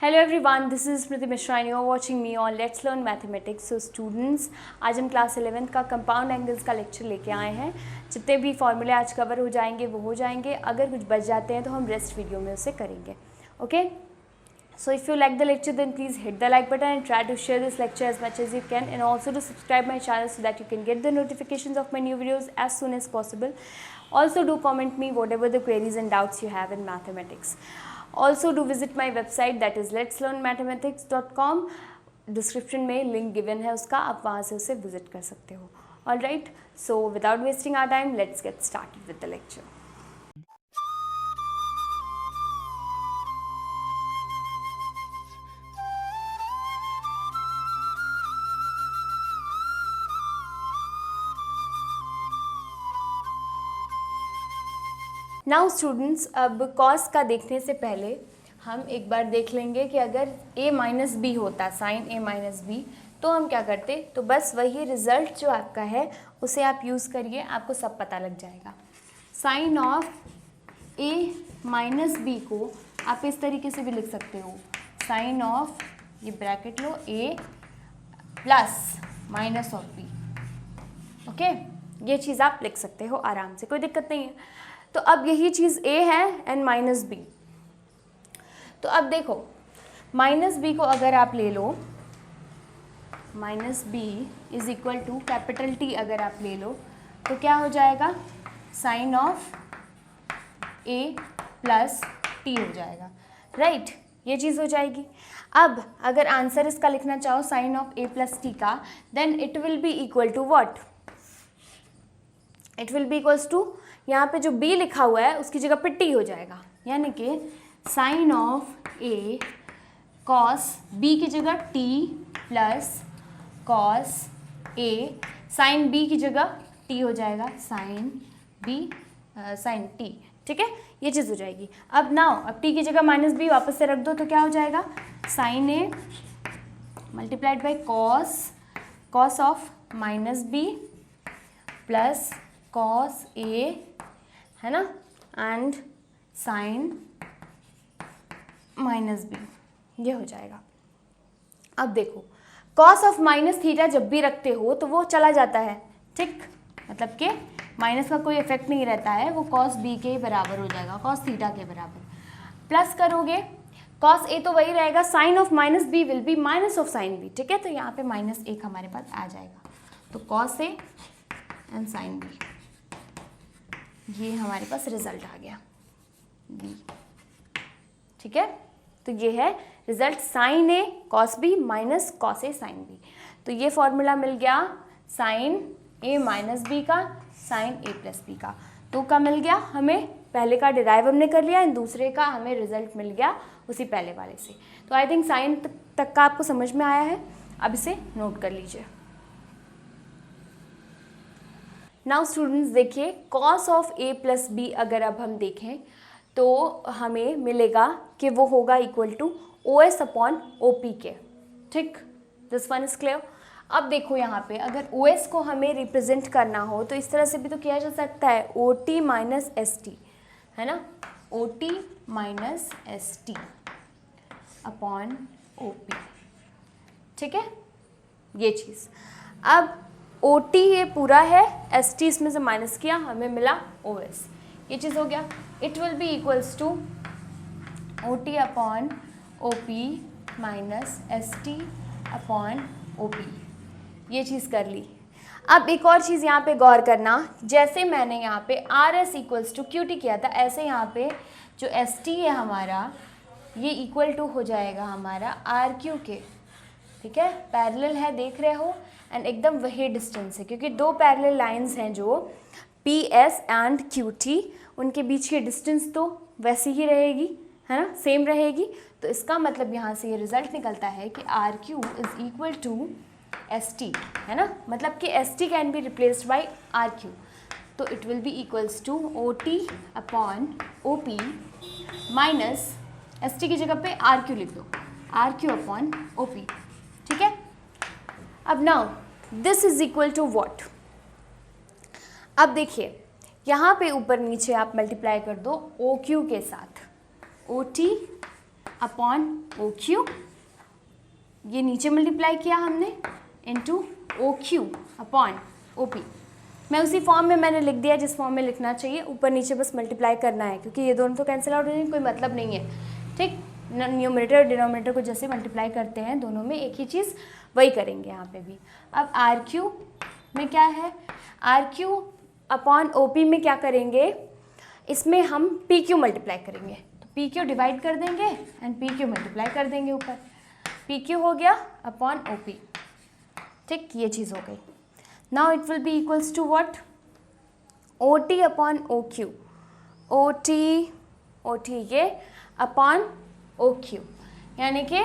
Hello everyone, this is Smriti Mishra and you are watching me on Let's Learn Mathematics. So students, आज हम class 11th का compound angles का lecture लेके आए हैं. जितने भी फॉर्मूले आज कवर हो जाएंगे वो हो जाएंगे. अगर कुछ बच जाते हैं तो हम रेस्ट वीडियो में उसे करेंगे. Okay, so if you like the lecture then please hit the like button and try to share this lecture as much as you can, and also to subscribe my channel so that you can get the notifications of my new videos as soon as possible. Also do comment me whatever the queries and doubts you have in mathematics. Also do visit my website, that is letslearnmathematics.com. Description में link given है उसका, आप वहाँ से उसे visit कर सकते हो. All right, so without wasting our time let's get started with the lecture. Now students, अब कॉस का देखने से पहले हम एक बार देख लेंगे कि अगर a माइनस बी होता, साइन a माइनस बी, तो हम क्या करते. तो बस वही रिजल्ट जो आपका है उसे आप यूज़ करिए, आपको सब पता लग जाएगा. Sign of a minus B को आप इस तरीके से भी लिख सकते हो, साइन ऑफ, ये ब्रैकेट लो, a plus minus of b. Okay, ये चीज़ आप लिख सकते हो आराम से, कोई दिक्कत नहीं है. तो अब यही चीज़ a है एंड माइनस बी. तो अब देखो, माइनस बी को अगर आप ले लो, minus b is equal to capital T अगर आप ले लो, तो क्या हो जाएगा, sign of a plus t हो जाएगा. राइट, ये चीज़ हो जाएगी. अब अगर आंसर इसका लिखना चाहो sine of a plus T का, then it will be equal to what, it will be equals to, यहाँ पे जो b लिखा हुआ है उसकी जगह पे t हो जाएगा, यानी कि sine of a cos b की जगह t plus cos a, sine b की जगह t हो जाएगा, साइन b साइन t. ठीक है, ये चीज़ हो जाएगी. अब नाउ, अब t की जगह माइनस b वापस से रख दो तो क्या हो जाएगा, sine a multiplied by cos of minus b plus cos a, है ना, एंड साइन माइनस बी, ये हो जाएगा. अब देखो, कॉस ऑफ माइनस थीटा जब भी रखते हो तो वो चला जाता है. ठीक, मतलब कि माइनस का कोई इफेक्ट नहीं रहता है, वो कॉस बी के बराबर हो जाएगा, कॉस थीटा के बराबर. प्लस करोगे, कॉस ए तो वही रहेगा, sine of minus B will be minus of sine B. ठीक है, तो यहाँ पे माइनस एक हमारे पास आ जाएगा. तो cos A and sine B, ये हमारे पास रिजल्ट आ गया बी. ठीक है, तो ये है result, sign A cos B minus cos A sine B. तो ये फॉर्मूला मिल गया साइन ए माइनस बी का, साइन ए प्लस बी का. तो का मिल गया हमें, पहले का डिराइव हमने कर लिया एंड दूसरे का हमें रिजल्ट मिल गया उसी पहले वाले से. तो आई थिंक साइन तक का आपको समझ में आया है. अब इसे नोट कर लीजिए. नाउ स्टूडेंट्स देखिए, cos of a plus B अगर अब हम देखें तो हमें मिलेगा कि वो होगा equal to O S upon O P के. ठीक, दिस वन इज क्लियर. अब देखो यहाँ पे, अगर ओ एस को हमें रिप्रेजेंट करना हो तो इस तरह से भी तो किया जा सकता है, O T minus S T, है ना, O T minus S T upon O P. ठीक है, ये चीज़. अब ओ टी ये पूरा है, एस टी इसमें से माइनस किया, हमें मिला ओ एस. ये चीज़ हो गया. It will be equals to O T upon O P minus S T upon O P. ये चीज़ कर ली. अब एक और चीज़ यहाँ पे गौर करना, जैसे मैंने यहाँ पे R S equals to Q T किया था, ऐसे यहाँ पे जो एस टी है हमारा, ये इक्वल टू हो जाएगा हमारा आर क्यू के. ठीक है, पैरेलल है, देख रहे हो, एंड एकदम वही डिस्टेंस है, क्योंकि दो पैरेलल लाइंस हैं जो P S and Q T, उनके बीच की डिस्टेंस तो वैसी ही रहेगी, है ना, सेम रहेगी. तो इसका मतलब यहाँ से ये रिजल्ट निकलता है कि R Q is equal to S T, है ना, मतलब कि S T can be replaced by R Q. तो it will be equals to O T upon O P minus S T की जगह पे आर क्यू लिख दो, R Q upon O P. ठीक है, अब now this is equal to what. अब देखिए, यहाँ पे ऊपर नीचे आप मल्टीप्लाई कर दो ओ क्यू के साथ, O T upon O Q, ये नीचे मल्टीप्लाई किया हमने into O Q upon O P. मैं उसी फॉर्म में मैंने लिख दिया जिस फॉर्म में लिखना चाहिए, ऊपर नीचे बस मल्टीप्लाई करना है क्योंकि ये दोनों तो कैंसिल आउट हो जाएंगे, कोई मतलब नहीं है, ठीक। न्यूमरेटर और डिनोमिनेटर को जैसे मल्टीप्लाई करते हैं दोनों में एक ही चीज़ वही करेंगे यहाँ पे भी। अब आर क्यू में क्या है, R Q upon O P में क्या करेंगे, इसमें हम पी क्यू मल्टीप्लाई करेंगे, तो पी क्यू डिवाइड कर देंगे एंड पी क्यू मल्टीप्लाई कर देंगे ऊपर, पी क्यू हो गया अपॉन ओ पी, ठीक, ये चीज़ हो गई। Now it will be equals to what, O T upon O Q, O T ये अपॉन ओ क्यू, यानी कि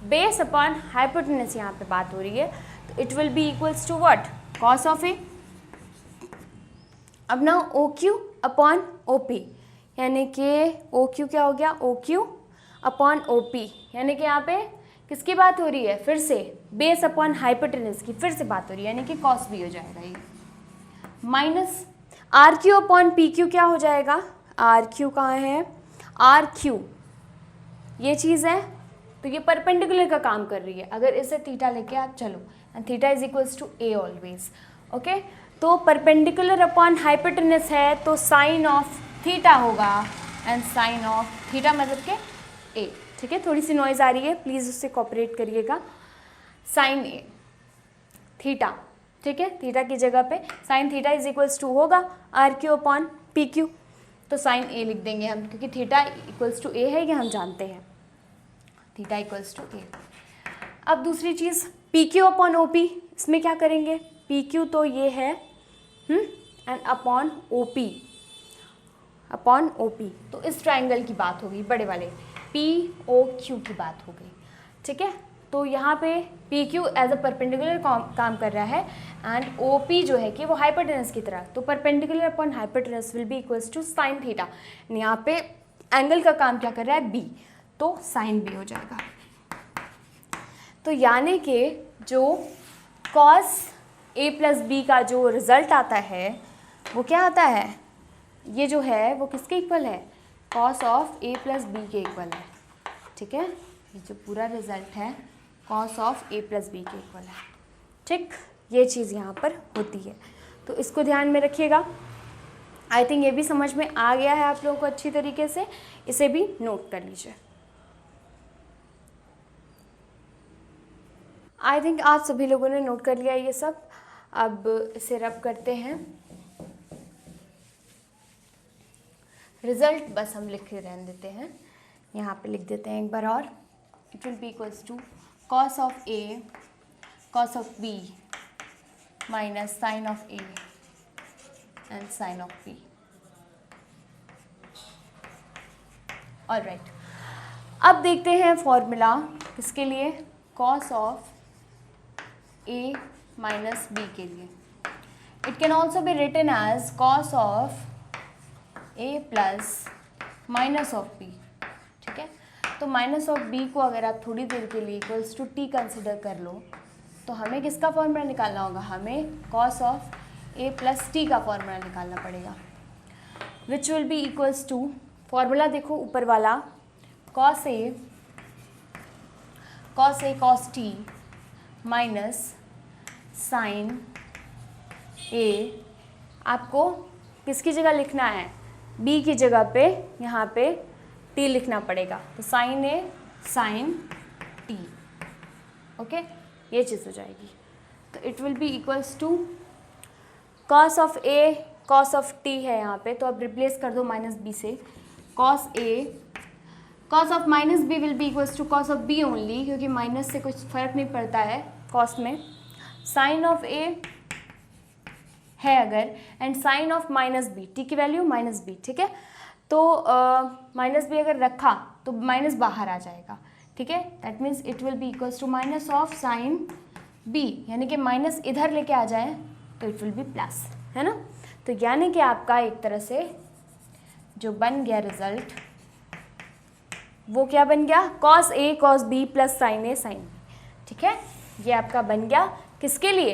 बेस अपॉन हाइपोटेनस यहाँ पे बात हो रही है, तो it will be equals to what, cos of A. अब ना O Q upon O P, यानी कि ओ क्यू क्या हो गया, O Q upon O P, यानी कि यहाँ पे किसकी बात हो रही है, फिर से बेस अपॉन हाइपोटेनस की फिर से बात हो रही है, यानी कि कॉस भी हो जाएगा ये, minus R Q upon P Q क्या हो जाएगा, आर क्यू कहाँ है, आर क्यू ये चीज़ है, तो ये परपेंडिकुलर का काम कर रही है, अगर इसे थीटा लेके आप चलो and theta is equals to A always, okay. तो परपेंडिकुलर अपॉन हाइपोटेनस है तो साइन ऑफ थीटा होगा एंड साइन ऑफ थीटा मतलब के ए, ठीक है। थोड़ी सी नॉइज़ आ रही है, प्लीज़ उससे कोऑपरेट करिएगा। साइन ए थीटा, ठीक है, थीटा की जगह पे sine theta is equals to होगा R Q upon P Q, तो साइन ए लिख देंगे हम क्योंकि थीटा इक्वल्स टू ए है, ये हम जानते हैं, थीटा इक्वल्स टू ए। अब दूसरी चीज़ P Q upon O P, इसमें क्या करेंगे, पी क्यू तो ये है and upon O P, upon O P, तो इस ट्राइंगल की बात हो गई, बड़े वाले पी ओ क्यू की बात हो गई, ठीक है। तो यहाँ पे P Q as a perpendicular काम कर रहा है एंड ओ पी जो है कि वो हाइपोटेनस की तरह, तो perpendicular upon hypotenuse will be equals to sine theta, यहाँ पे एंगल का काम क्या कर रहा है, बी, तो साइन बी हो जाएगा। तो यानी कि जो कॉस ए प्लस बी का जो रिज़ल्ट आता है वो क्या आता है, ये जो है वो किसके इक्वल है, cos of A plus B के इक्वल है, ठीक है। ये जो पूरा रिज़ल्ट है cos of A plus B के इक्वल है, ठीक, ये चीज़ यहाँ पर होती है, तो इसको ध्यान में रखिएगा। आई थिंक ये भी समझ में आ गया है आप लोगों को अच्छी तरीके से, इसे भी नोट कर लीजिए। आई थिंक आप सभी लोगों ने नोट कर लिया ये सब, अब इसे रब करते हैं। रिज़ल्ट बस हम लिख के रहने देते हैं, यहाँ पे लिख देते हैं एक बार और, it will be equals to cos of A cos of B minus sine of A and sine of B. All right, अब देखते हैं फॉर्मूला किसके लिए, cos of A minus B के लिए। It can also be written as cos of A plus minus of B, ठीक है। तो माइनस ऑफ बी को अगर आप थोड़ी देर के लिए इक्वल्स टू टी कंसिडर कर लो तो हमें किसका फॉर्मूला निकालना होगा, हमें cos of A plus T का फॉर्मूला निकालना पड़ेगा, which will be equals to, formula देखो ऊपर वाला, cos A cos T minus sine A, आपको किसकी जगह लिखना है, बी की जगह पे यहाँ पे टी लिखना पड़ेगा, तो sine A sine T, okay, ये चीज़ हो जाएगी। तो it will be equals to cos of A cos of T है यहाँ पे, तो अब रिप्लेस कर दो माइनस बी से, cos A cos of minus B will be equals to cos of B only, क्योंकि माइनस से कुछ फ़र्क नहीं पड़ता है कॉस में, साइन ऑफ ए है अगर and sine of minus B, T की वैल्यू माइनस बी, ठीक है। तो माइनस बी अगर रखा तो माइनस बाहर आ जाएगा, ठीक है, that means it will be equals to minus of sine B, यानी कि माइनस इधर लेके आ जाए तो इट विल बी प्लस, है ना। तो यानी कि आपका एक तरह से जो बन गया रिजल्ट वो क्या बन गया, cos A cos B plus sine A sine B, ठीक है। ये आपका बन गया किसके लिए,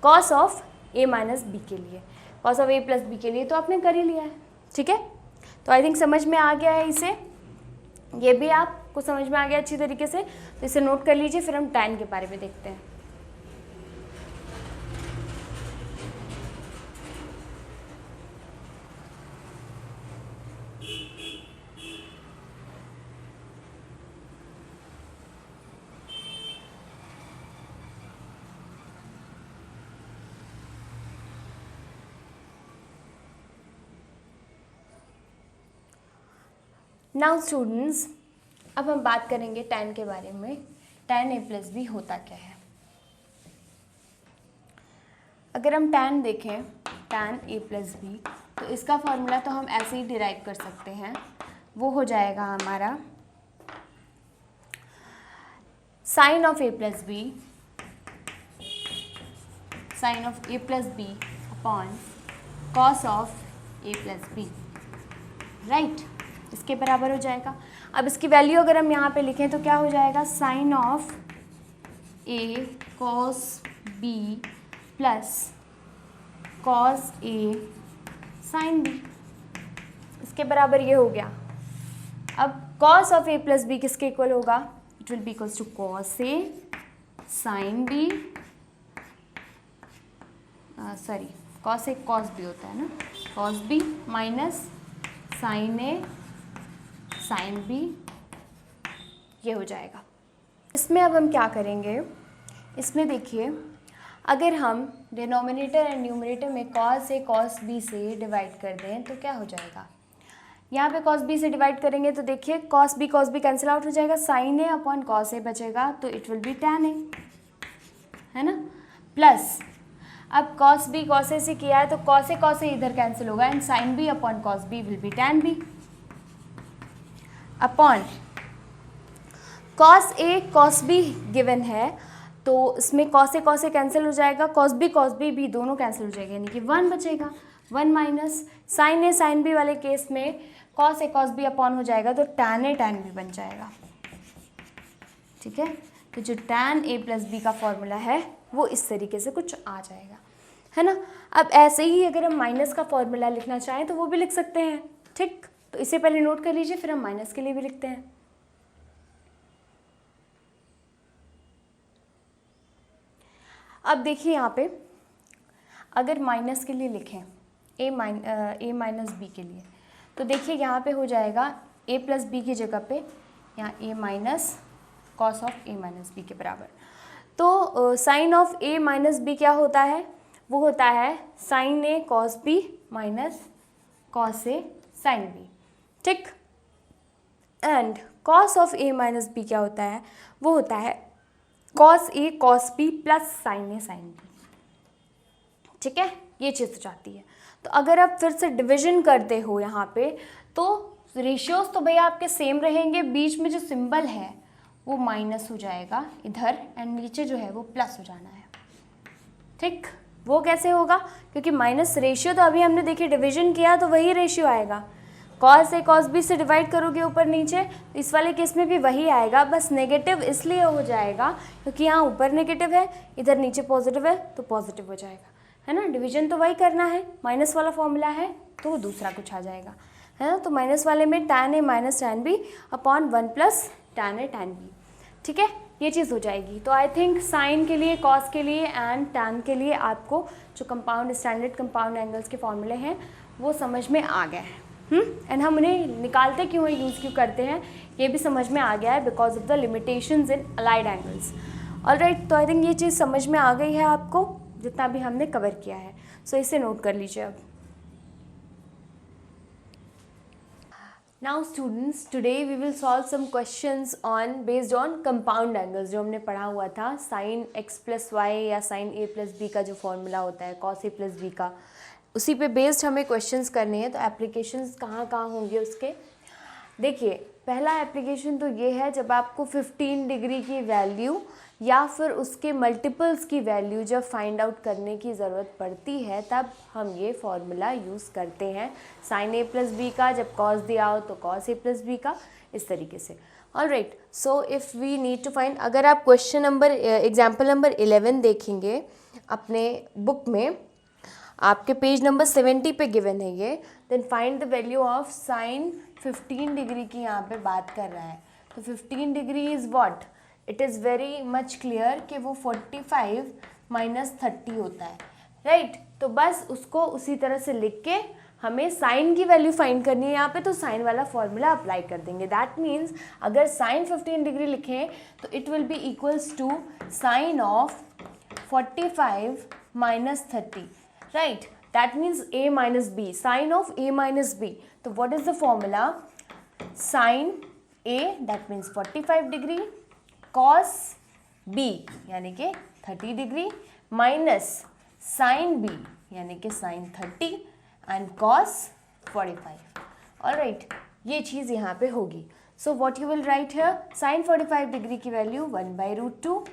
cos of A minus B के लिए, cos of A plus B के लिए तो आपने कर ही लिया है, ठीक है। तो आई थिंक समझ में आ गया है इसे, ये भी आप सबको समझ में आ गया अच्छी तरीके से? तो इसे नोट कर लीजिए, फिर हम tan के बारे में देखते हैं। नाउ स्टूडेंट्स, अब हम बात करेंगे tan के बारे में। tan a प्लस बी होता क्या है? अगर हम tan देखें, tan a प्लस बी, तो इसका फॉर्मूला तो हम ऐसे ही डिराइव कर सकते हैं। वो हो जाएगा हमारा sine of a plus B, sine of a plus B upon cos of a plus B, right? इसके बराबर हो जाएगा। अब इसकी वैल्यू अगर हम यहाँ पे लिखें तो क्या हो जाएगा? Sign of a cos b plus cos a sine b, इसके बराबर ये हो गया। अब cos of a plus B किसके इक्वल होगा? It will be equals to cos a sine b, sorry cos a cos b होता है ना, cos b minus sine a sine b, ये हो जाएगा। इसमें अब हम क्या करेंगे? इसमें देखिए, अगर हम डिनोमिनेटर एंड न्यूमरेटर में कॉस a कॉस b से डिवाइड कर दें तो क्या हो जाएगा? यहाँ पे कॉस b से डिवाइड करेंगे तो देखिए कॉस b कैंसिल आउट हो जाएगा, sine a upon cos a बचेगा, तो it will be tan a, है ना? प्लस अब कॉस b कॉस a से किया है तो कॉस a इधर कैंसिल होगा and sine b upon cos b will be tan b upon cos a cos b given है, तो इसमें कॉस a कैंसिल हो जाएगा, कॉस b भी दोनों कैंसिल हो जाएगा, यानी कि 1 बचेगा। 1 minus sine a sine b वाले केस में cos a cos b upon हो जाएगा, तो tan a tan b बन जाएगा, ठीक है? तो जो tan a प्लस बी का फॉर्मूला है वो इस तरीके से कुछ आ जाएगा, है ना? अब ऐसे ही अगर हम माइनस का फॉर्मूला लिखना चाहें तो वो भी लिख सकते हैं, ठीक? तो इसे पहले नोट कर लीजिए, फिर हम माइनस के लिए भी लिखते हैं। अब देखिए यहाँ पे अगर माइनस के लिए लिखें a माइनस बी के लिए, तो देखिए यहाँ पे हो जाएगा a प्लस बी की जगह पे यहाँ a minus cos of a minus B के बराबर। तो sine of a minus b क्या होता है? वो होता है sine a cos b minus cos a sine b, ठीक? And cos of a minus b क्या होता है? वो होता है cos a cos b plus sine a sine b, ठीक है? ये चीज़ हो जाती है। तो अगर आप फिर से डिवीजन करते हो यहाँ पे, तो रेशियोज तो भैया आपके सेम रहेंगे, बीच में जो सिंबल है वो माइनस हो जाएगा इधर एंड नीचे जो है वो प्लस हो जाना है, ठीक? वो कैसे होगा? क्योंकि माइनस रेशियो तो अभी हमने देखिए डिवीजन किया तो वही रेशियो आएगा। कॉस a कॉस b से डिवाइड करोगे ऊपर नीचे, तो इस वाले केस में भी वही आएगा, बस नेगेटिव इसलिए हो जाएगा क्योंकि यहाँ ऊपर नेगेटिव है, इधर नीचे पॉजिटिव है, तो पॉजिटिव हो जाएगा, है ना? डिवीजन तो वही करना है, माइनस वाला फॉर्मूला है तो वो दूसरा कुछ आ जाएगा, है ना? तो माइनस वाले में tan a minus tan b upon 1 plus tan a tan b, ठीक है? ये चीज़ हो जाएगी। तो आई थिंक साइन के लिए, कॉस के लिए एंड tan के लिए आपको जो कंपाउंड स्टैंडर्ड कंपाउंड एंगल्स के फॉर्मूले हैं वो समझ में आ गए हैं। एंड हम उन्हें निकालते क्यों हैं, यूज़ क्यों करते हैं, ये भी समझ में आ गया है, because of the limitations in allied angles. Alright, तो आई थिंक ये चीज़ समझ में आ गई है आपको, जितना भी हमने कवर किया है। सो इसे नोट कर लीजिए अब। Now students, today we will solve some questions on based on compound angles, जो हमने पढ़ा हुआ था साइन x प्लस वाई या साइन a प्लस बी का जो फॉर्मूला होता है कॉस a प्लस बी का, उसी पे बेस्ड हमें क्वेश्चंस करने हैं। तो एप्लीकेशंस कहाँ कहाँ होंगे उसके, देखिए पहला एप्लीकेशन तो ये है जब आपको 15 डिग्री की वैल्यू या फिर उसके मल्टीपल्स की वैल्यू जब फाइंड आउट करने की ज़रूरत पड़ती है, तब हम ये फॉर्मूला यूज़ करते हैं साइन a प्लस बी का, जब कॉस दिया हो तो कॉस a प्लस बी का, इस तरीके से। Alright, so if we need to find, अगर आप क्वेश्चन नंबर एग्जाम्पल नंबर 11 देखेंगे अपने बुक में, आपके पेज नंबर 70 पे गिवन है ये, then find the value of sine 15 degree की यहाँ पे बात कर रहा है। तो 15 degree is what, it is very much clear कि वो 45 माइनस 30 होता है, राइट। तो बस उसको उसी तरह से लिख के हमें साइन की वैल्यू फाइंड करनी है यहाँ पे, तो साइन वाला फॉर्मूला अप्लाई कर देंगे। दैट मीन्स अगर साइन 15 डिग्री लिखें तो it will be equals to sine of 45 minus 30, right. That means a minus B, sine of a minus B. तो what is the formula, sine a that means 45 degree cos b यानी कि 30 degree minus sign b यानी कि sign 30 and cos 45। Alright, ये चीज़ यहाँ पे होगी। So what you will write here, sine 45 degree की वैल्यू 1/√2,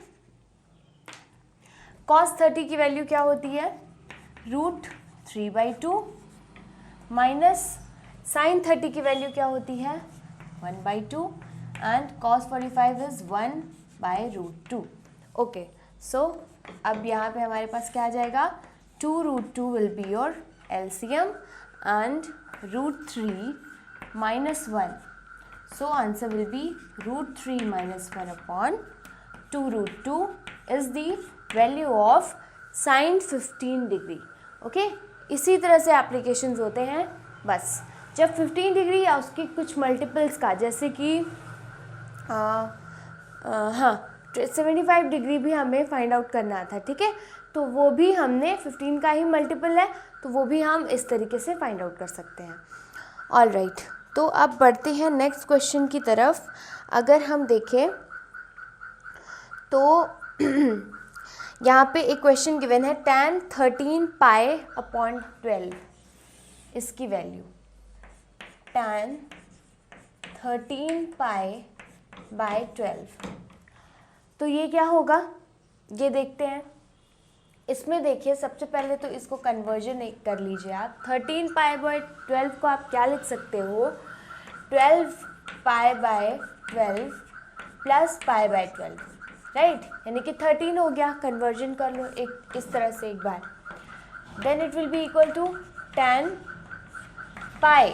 कॉस 30 की वैल्यू क्या होती है √3/2 माइनस साइन 30 की वैल्यू क्या होती है 1/2 एंड कॉस 45 इज 1/√2। ओके, सो अब यहाँ पे हमारे पास क्या आ जाएगा, 2√2 will be your LCM and √3 minus 1. So answer will be √3 minus 1 upon 2√2 is the value of sin 15 degree. Okay, इसी तरह से एप्लीकेशंस होते हैं। बस जब 15 डिग्री या उसकी कुछ मल्टीपल्स का, जैसे कि हाँ 75 डिग्री भी हमें फाइंड आउट करना था, ठीक है, तो वो भी हमने 15 का ही मल्टीपल है, तो वो भी हम इस तरीके से फाइंड आउट कर सकते हैं। ऑलराइट, तो अब बढ़ते हैं नेक्स्ट क्वेश्चन की तरफ। अगर हम देखें तो यहाँ पे एक क्वेश्चन गिवन है, tan 13 पाई अपॉन 12 इसकी वैल्यू, tan 13 पाई बाय 12, तो ये क्या होगा ये देखते हैं। इसमें देखिए सबसे पहले तो इसको कन्वर्जन कर लीजिए आप। 13 पाई बाय 12 को आप क्या लिख सकते हो, 12 पाई by 12 plus pi by 12, right, यानी कि 13 हो गया। कन्वर्जन कर लो एक इस तरह से एक बार, then it will be equal to tan pi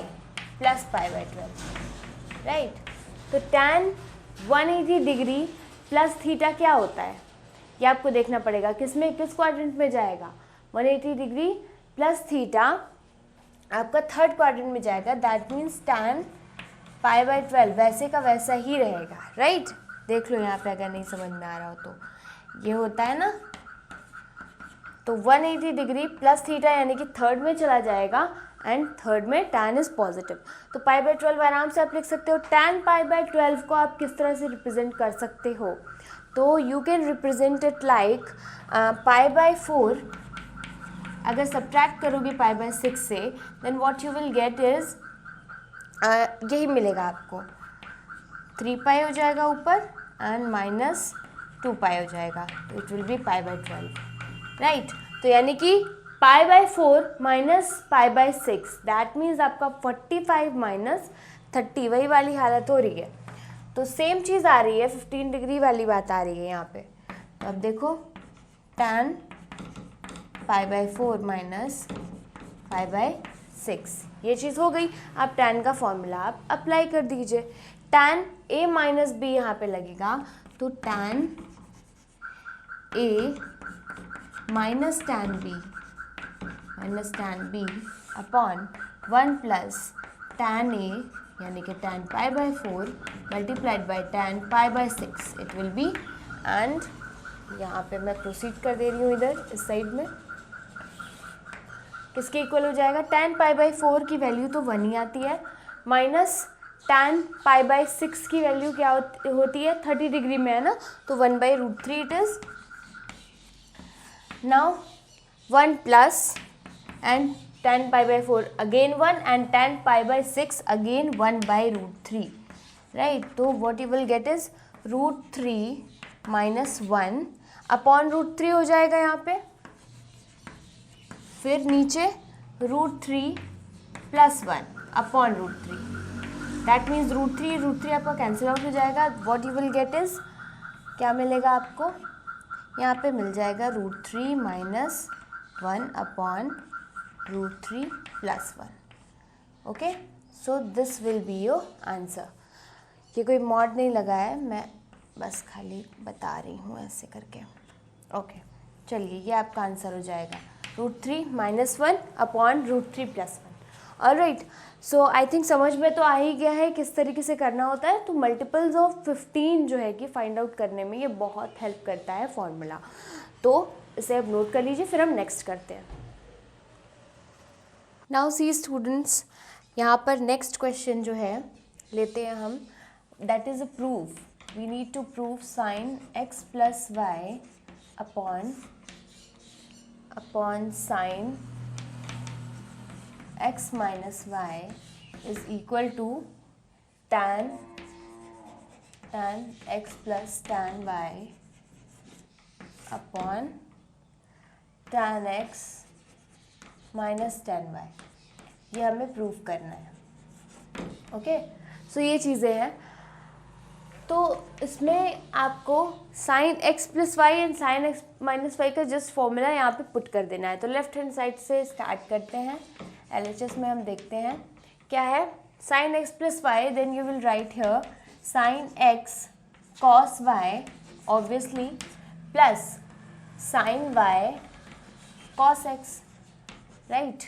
plus pi by 12, right. तो tan 180 डिग्री प्लस थीटा क्या होता है, ये आपको देखना पड़ेगा किसमें, किस क्वाड्रेंट में जाएगा। 180 डिग्री प्लस थीटा आपका थर्ड क्वाड्रेंट में जाएगा। That means tan pi by 12 वैसे का वैसा ही रहेगा, राइट। देख लो यहाँ पे अगर नहीं समझ में आ रहा हो तो ये होता है ना, तो 180 डिग्री प्लस थीटा यानी कि थर्ड में चला जाएगा एंड थर्ड में tan इज पॉजिटिव। तो पाई बाय 12 आराम से आप लिख सकते हो। tan पाई बाय 12 को आप किस तरह से रिप्रेजेंट कर सकते हो, तो you can represent it like pi by 4, अगर सब्ट्रैक्ट करोगे पाई बाय 6 से, then what you will get is यही मिलेगा आपको, 3 पाई हो जाएगा ऊपर एंड माइनस 2 पाई हो जाएगा, तो it will B pi by 12, right. तो यानी कि पाई by 4 minus pi by 6, that means आपका 45 माइनस 30 वही वाली हालत हो रही है। तो सेम चीज़ आ रही है, 15 डिग्री वाली बात आ रही है यहाँ पे। तो अब देखो tan pi by 4 minus pi by 6, ये चीज़ हो गई। अब tan का फॉर्मूला आप अप्लाई कर दीजिए। tan a माइनस बी यहाँ पे लगेगा, तो tan a minus tan b upon 1 plus tan a यानी कि tan pi by 4 multiplied by tan pi by 6 it will B, and यहाँ पे मैं प्रोसीड कर दे रही हूँ इधर इस साइड में, किसके इक्वल हो जाएगा, tan पाई बाय 4 की वैल्यू तो 1 ही आती है, माइनस tan पाई बाय 6 की वैल्यू क्या होती है 30 डिग्री में है ना, तो 1/√3 it is. Now 1 plus and tan pi by 4 again 1 and tan pi by 6 again 1/√3, right. तो what you will get is √3 minus 1 upon √3 हो जाएगा यहाँ पे, फिर नीचे √3 प्लस 1 अपॉन √3, दैट मीन्स √3 आपका कैंसिल आउट हो जाएगा। What you will get is, क्या मिलेगा आपको, यहाँ पे मिल जाएगा √3 minus 1 upon √3 plus 1। Okay, so this will be your answer. ये कोई मॉड नहीं लगा है, मैं बस खाली बता रही हूँ ऐसे करके। ओके चलिए, ये आपका आंसर हो जाएगा √3 - 1 upon √3 + 1। Alright, so I think समझ में तो आ ही गया है किस तरीके से करना होता है। तो मल्टीपल्स ऑफ 15 जो है कि फाइंड आउट करने में ये बहुत हेल्प करता है फॉर्मूला। तो इसे अब नोट कर लीजिए, फिर हम नेक्स्ट करते हैं। नाउ सी स्टूडेंट्स, यहाँ पर नेक्स्ट क्वेश्चन जो है लेते हैं हम, that is a proof. We need to prove sin x + y upon sin x - y is equal to tan x plus tan y upon tan x - tan y। ये हमें prove करना है। Okay, सो ये चीज़ें हैं। तो इसमें आपको sin x + y and sin x - y का जस्ट फॉर्मूला यहाँ पे पुट कर देना है। तो लेफ्ट हैंड साइड से स्टार्ट करते हैं। LHS में हम देखते हैं क्या है, sin x + y, then you will write here sin x cos y obviously plus sin y cos x, right.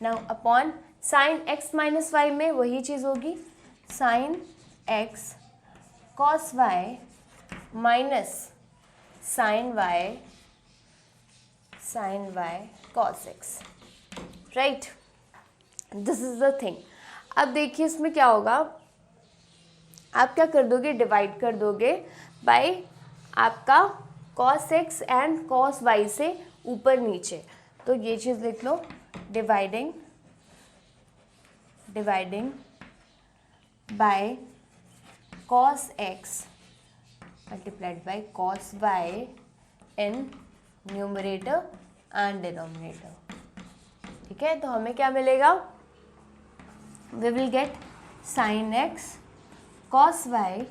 Now upon sin x - y में वही चीज़ होगी, sin x cos y minus sin y cos x, right. This is the thing. अब देखिए इसमें क्या होगा, आप क्या कर दोगे, डिवाइड कर दोगे बाय आपका cos x and cos y से ऊपर नीचे। तो ये चीज़ लिख लो, dividing by cos x multiplied by cos y in numerator and denominator। ठीक है, तो हमें क्या मिलेगा, we will get sin x cos y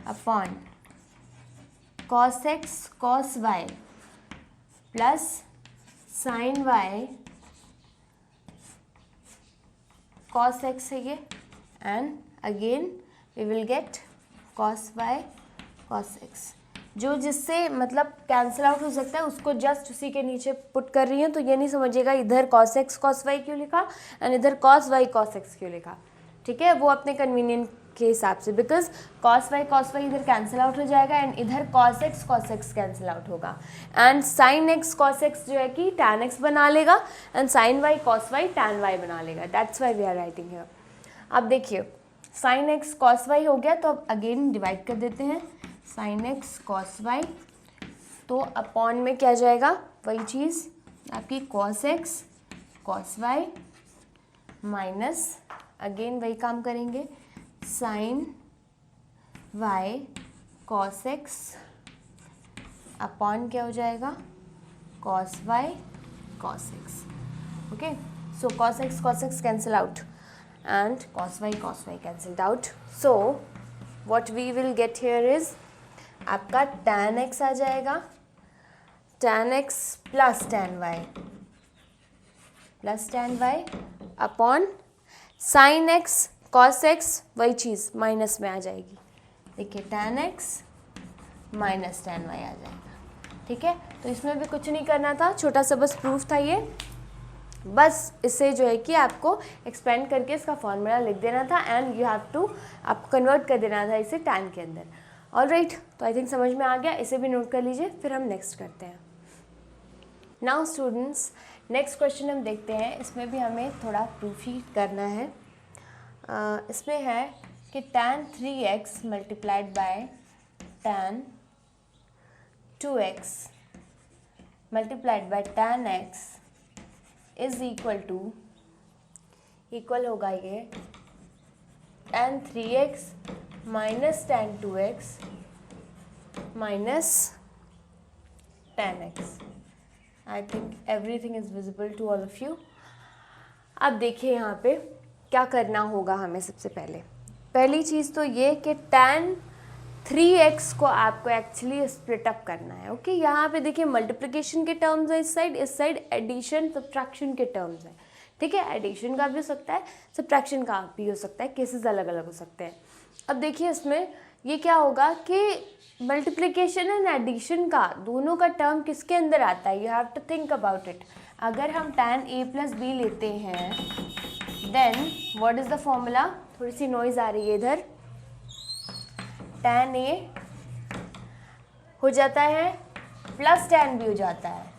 upon cos x cos y plus sin y cos x है ये, and again we will get cos y cos x। जो जिससे मतलब कैंसिल आउट हो सकता है उसको जस्ट उसी के नीचे पुट कर रही हूँ। तो ये नहीं समझिएगा इधर cos x cos y क्यों लिखा एंड इधर cos y cos x क्यों लिखा। ठीक है, वो अपने कन्वीनियंट के हिसाब से, बिकॉज cos y इधर कैंसिल आउट हो जाएगा एंड इधर cos x कैंसिल आउट होगा and sin x cos x जो है कि tan x बना लेगा and sin y cos y tan y बना लेगा। That's why we are writing here. अब देखिए sin x cos y हो गया, तो अब अगेन डिवाइड कर देते हैं sin x cos y, तो अपॉन में क्या जाएगा, वही चीज़ आपकी cos x cos y minus again वही काम करेंगे sin y cos x upon क्या हो जाएगा cos y cos x। Okay, so cos x cancel out and cos y cancelled out। So what we will get here is आपका tan x आ जाएगा, tan x plus tan y upon sin x cos x, वही चीज़ minus में आ जाएगी। देखिए tan x minus tan y आ जाएगा। ठीक है, तो इसमें भी कुछ नहीं करना था, छोटा सा बस प्रूफ था ये। बस इसे जो है कि आपको एक्सपेंड करके इसका फॉर्मूला लिख देना था एंड यू हैव टू आपको कन्वर्ट कर देना था इसे tan के अंदर। ऑलराइट, तो आई थिंक समझ में आ गया, इसे भी नोट कर लीजिए, फिर हम नेक्स्ट करते हैं। नाउ स्टूडेंट्स, नेक्स्ट क्वेश्चन हम देखते हैं। इसमें भी हमें थोड़ा प्रूफ ही करना है। इसमें है कि tan 3x multiplied by tan 2x multiplied by tan x is equal होगा ये tan 3x minus tan 2x minus tan x। I think everything is visible to all of you. अब देखिए यहाँ पे क्या करना होगा हमें। सबसे पहली चीज़ तो ये कि tan 3x को आपको एक्चुअली स्प्लिट अप करना है। ओके, यहाँ पे देखिए मल्टीप्लिकेशन के टर्म्स है इस साइड एडिशन सब्ट्रैक्शन के टर्म्स है। ठीक है, एडिशन का भी हो सकता है, सब्ट्रैक्शन का भी हो सकता है, केसेस अलग अलग हो सकते हैं। अब देखिए इसमें ये क्या होगा कि मल्टीप्लिकेशन एंड एडिशन का दोनों का टर्म किसके अंदर आता है, you have to think about it. अगर हम tan a प्लस बी लेते हैं then what is the formula, थोड़ी सी नॉइज़ आ रही है इधर, tan a हो जाता है प्लस tan b हो जाता है।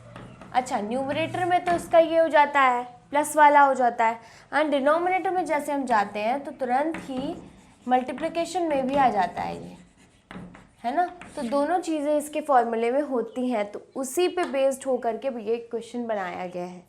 अच्छा, न्यूमरेटर में तो इसका ये हो जाता है प्लस वाला हो जाता है, एंड डिनोमिनेटर में जैसे हम जाते हैं तो तुरंत ही मल्टीप्लिकेशन में भी आ जाता है ये, है ना। तो दोनों चीज़ें इसके फॉर्मूले में होती हैं, तो उसी पे बेस्ड होकर के ये क्वेश्चन बनाया गया है,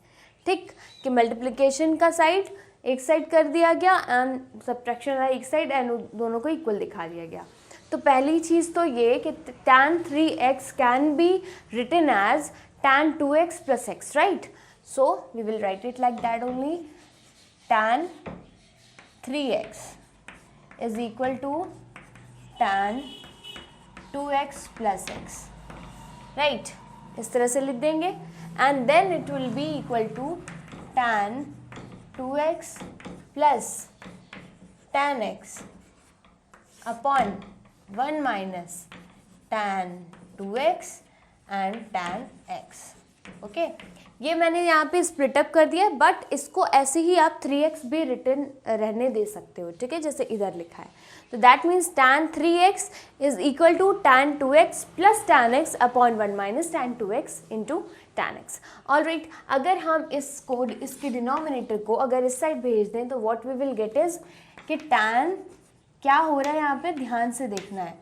ठीक, कि मल्टीप्लिकेशन का साइड एक साइड कर दिया गया एंड सब्ट्रैक्शन वाला एक साइड, एंड दोनों को इक्वल दिखा दिया गया। तो पहली चीज़ तो ये कि tan 3x can be written as tan 2x plus x, right? So we will write it like that only. Tan 3x is equal to tan 2x plus x, right? इस तरह से लिख देंगे, and then it will be equal to tan 2x plus tan x upon 1 minus tan 2x and tan x, okay. ये मैंने यहाँ पे split up कर दिया, बट इसको ऐसे ही आप 3x भी रिटर्न रहने दे सकते हो, ठीक है, जैसे इधर लिखा है। तो that means tan 3x is equal to tan 2x plus tan x upon 1 minus tan 2x into tan x। Alright, अगर हम इसके डिनोमिनेटर को अगर इस साइड भेज दें तो what we will get is कि tan क्या हो रहा है यहाँ पे, ध्यान से देखना है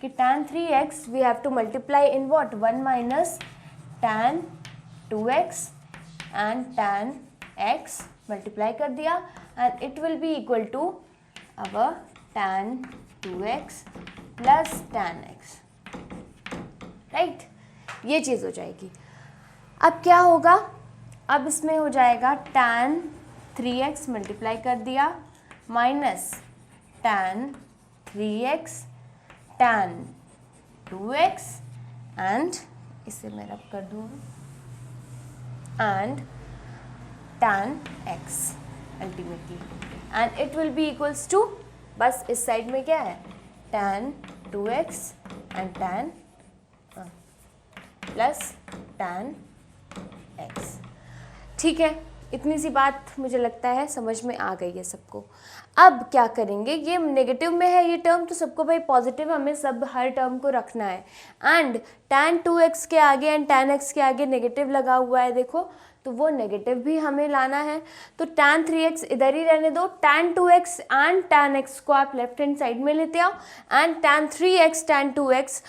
कि tan 3x we have to multiply in what 1 minus tan 2x and tan x multiply कर दिया, and it will be equal to our tan 2x plus tan x, right. ये चीज़ हो जाएगी। अब क्या होगा, अब इसमें हो जाएगा tan 3x मल्टीप्लाई कर दिया minus tan 3x tan 2x and इसे मैं रब कर दूँ and tan x ultimately, and it will be equals to, बस इस साइड में क्या है tan 2x and tan plus tan x, ठीक है। इतनी सी बात मुझे लगता है समझ में आ गई है सबको। अब क्या करेंगे, ये नेगेटिव में है ये टर्म, तो सबको भाई पॉजिटिव हमें सब हर टर्म को रखना है, एंड tan 2x के आगे एंड tan x के आगे नेगेटिव लगा हुआ है देखो, तो वो नेगेटिव भी हमें लाना है। तो tan 3x इधर ही रहने दो, tan 2x and tan x को आप लेफ्ट हैंड साइड में लेते आओ, and tan 3x tan 2x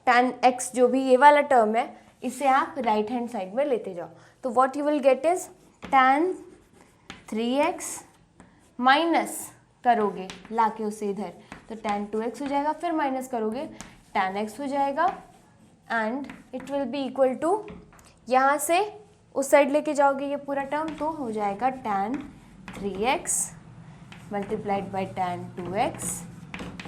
tan x जो भी ये वाला टर्म है इसे आप राइट हैंड साइड में लेते जाओ। तो what you will get is tan 3x minus करोगे लाके उसे इधर, तो tan 2x हो जाएगा, फिर माइनस करोगे tan x हो जाएगा, and it will be equal to, यहाँ से उस साइड लेके जाओगे ये पूरा टर्म, तो हो जाएगा tan 3x multiplied by tan 2x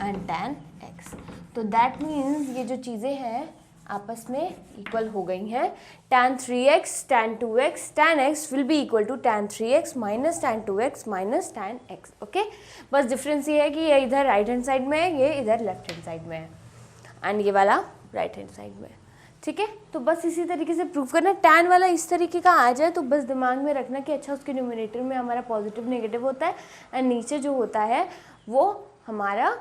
and tan x। तो दैट मीन्स ये जो चीज़ें हैं आपस में इक्वल हो गई हैं। tan 3x tan 2x tan x will be equal to tan 3x minus tan 2x minus tan x, okay. बस डिफरेंस ये है कि ये इधर राइट हैंड साइड में है, ये इधर लेफ्ट हैंड साइड में है, एंड ये वाला राइट हैंड साइड में, ठीक है। तो बस इसी तरीके से प्रूव करना। tan वाला इस तरीके का आ जाए तो बस दिमाग में रखना कि अच्छा उसके न्यूमरेटर में हमारा पॉजिटिव नेगेटिव होता है, एंड नीचे जो होता है वो हमारा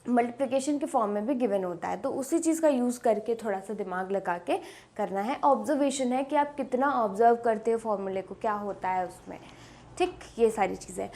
मल्टीप्लिकेशन के फॉर्म में भी गिवन होता है, तो उसी चीज़ का यूज़ करके थोड़ा सा दिमाग लगा के करना है। ऑब्जर्वेशन है कि आप कितना ऑब्जर्व करते हो फॉर्मूले को, क्या होता है उसमें, ठीक, ये सारी चीज़ें।